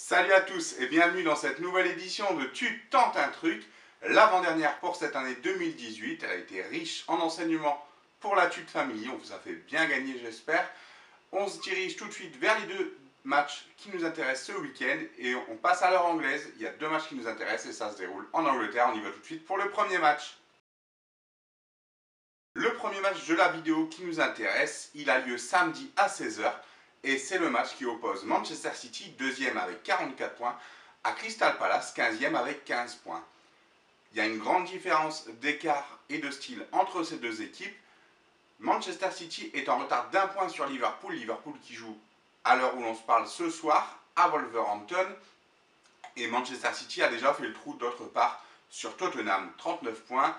Salut à tous et bienvenue dans cette nouvelle édition de Tu tentes un truc, l'avant-dernière pour cette année 2018. Elle a été riche en enseignements pour la Tute Family, on vous a fait bien gagner j'espère. On se dirige tout de suite vers les deux matchs qui nous intéressent ce week-end et on passe à l'heure anglaise. Il y a deux matchs qui nous intéressent et ça se déroule en Angleterre. On y va tout de suite pour le premier match. Le premier match de la vidéo qui nous intéresse, il a lieu samedi à 16 h. Et c'est le match qui oppose Manchester City, deuxième avec 44 points, à Crystal Palace, 15e avec 15 points. Il y a une grande différence d'écart et de style entre ces deux équipes. Manchester City est en retard d'un point sur Liverpool. Liverpool qui joue à l'heure où l'on se parle ce soir à Wolverhampton. Et Manchester City a déjà fait le trou d'autre part sur Tottenham, 39 points.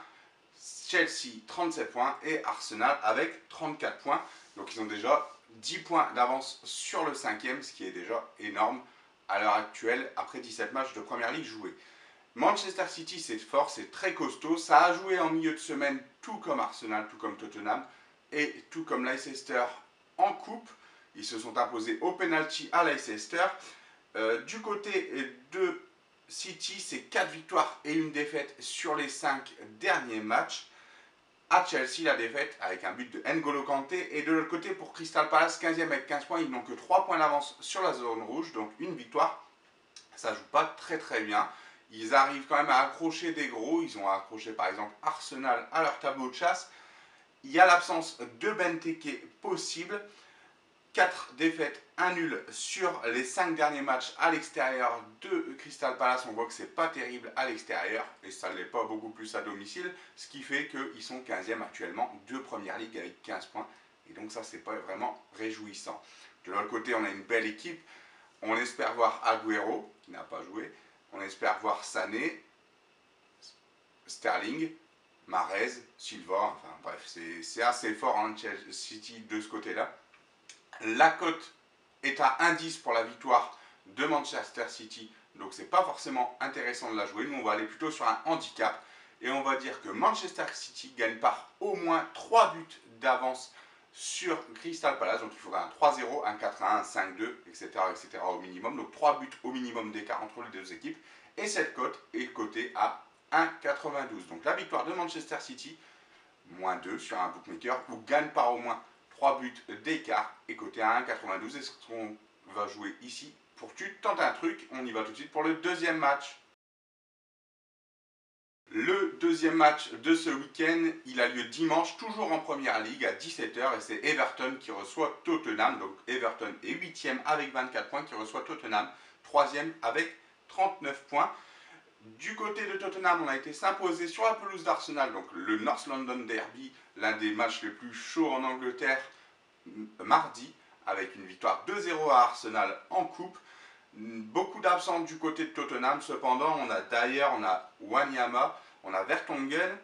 Chelsea 37 points et Arsenal avec 34 points. Donc ils ont déjà 10 points d'avance sur le cinquième, ce qui est déjà énorme à l'heure actuelle après 17 matchs de Première Ligue joués. Manchester City c'est fort, c'est très costaud, ça a joué en milieu de semaine tout comme Arsenal, tout comme Tottenham et tout comme Leicester en coupe. Ils se sont imposés au penalty à Leicester. Du côté de City, c'est 4 victoires et une défaite sur les 5 derniers matchs. À Chelsea, la défaite avec un but de N'Golo Kanté. Et de l'autre côté, pour Crystal Palace, 15e avec 15 points, ils n'ont que 3 points d'avance sur la zone rouge. Donc une victoire, ça joue pas très bien. Ils arrivent quand même à accrocher des gros. Ils ont accroché par exemple Arsenal à leur tableau de chasse. Il y a l'absence de Benteke possible. 4 défaites, 1 nul sur les 5 derniers matchs à l'extérieur de Crystal Palace. On voit que c'est pas terrible à l'extérieur et ça ne l'est pas beaucoup plus à domicile, ce qui fait qu'ils sont 15e actuellement de Première Ligue avec 15 points. Et donc ça, c'est pas vraiment réjouissant. De l'autre côté, on a une belle équipe. On espère voir Agüero, qui n'a pas joué. On espère voir Sané, Sterling, Mahrez, Silva. Enfin bref, c'est assez fort hein, Chelsea City de ce côté-là. La cote est à 1,10 pour la victoire de Manchester City, donc c'est pas forcément intéressant de la jouer. Nous on va aller plutôt sur un handicap et on va dire que Manchester City gagne par au moins 3 buts d'avance sur Crystal Palace. Donc il faudra un 3-0, un 4-1, un 5-2, etc., etc. au minimum. Donc 3 buts au minimum d'écart entre les deux équipes. Et cette cote est cotée à 1,92. Donc la victoire de Manchester City, moins 2 sur un bookmaker, ou gagne par au moins 3 buts d'écart est coté à 1,92. Et ce qu'on va jouer ici, pour tu tentes un truc, on y va tout de suite pour le deuxième match. Le deuxième match de ce week-end, il a lieu dimanche, toujours en Première Ligue à 17 h et c'est Everton qui reçoit Tottenham. Donc Everton est 8e avec 24 points qui reçoit Tottenham, 3e avec 39 points. Du côté de Tottenham, on a été s'imposer sur la pelouse d'Arsenal, donc le North London Derby, l'un des matchs les plus chauds en Angleterre, mardi, avec une victoire 2-0 à Arsenal en coupe. Beaucoup d'absents du côté de Tottenham, cependant, on a Wanyama, on a Vertonghen,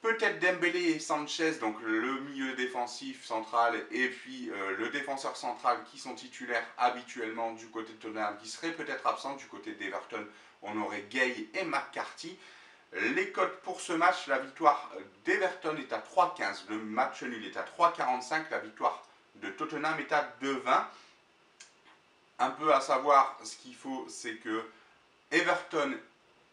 peut-être Dembélé et Sanchez, donc le milieu défensif central, et puis le défenseur central qui sont titulaires habituellement du côté de Tottenham, qui seraient peut-être absents. Du côté d'Everton, on aurait Gay et McCarthy. Les cotes pour ce match, la victoire d'Everton est à 3,15, le match nul est à 3,45, la victoire de Tottenham est à 2,20. Un peu à savoir, ce qu'il faut, c'est que Everton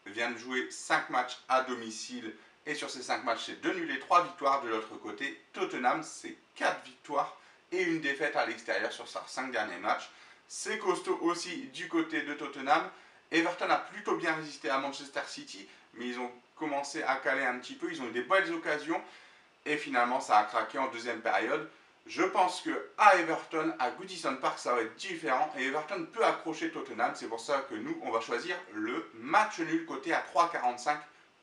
vient de jouer 5 matchs à domicile et sur ces 5 matchs, c'est 2 nuls et 3 victoires. De l'autre côté, Tottenham, c'est 4 victoires et une défaite à l'extérieur sur ses 5 derniers matchs. C'est costaud aussi du côté de Tottenham. Everton a plutôt bien résisté à Manchester City, mais ils ont commencé à caler un petit peu. Ils ont eu des belles occasions et finalement, ça a craqué en deuxième période. Je pense qu'à Everton, à Goodison Park, ça va être différent et Everton peut accrocher Tottenham. C'est pour ça que nous, on va choisir le match nul coté à 3,45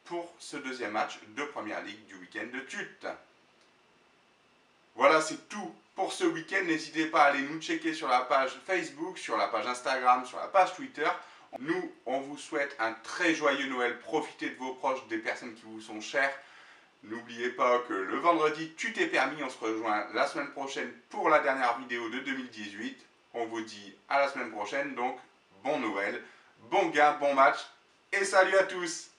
pour ce deuxième match de Première Ligue du week-end de Tute. Voilà, c'est tout pour ce week-end. N'hésitez pas à aller nous checker sur la page Facebook, sur la page Instagram, sur la page Twitter. Nous, on vous souhaite un très joyeux Noël. Profitez de vos proches, des personnes qui vous sont chères. N'oubliez pas que le vendredi, tu t'es permis, on se rejoint la semaine prochaine pour la dernière vidéo de 2018. On vous dit à la semaine prochaine, donc bon Noël, bon gain, bon match et salut à tous!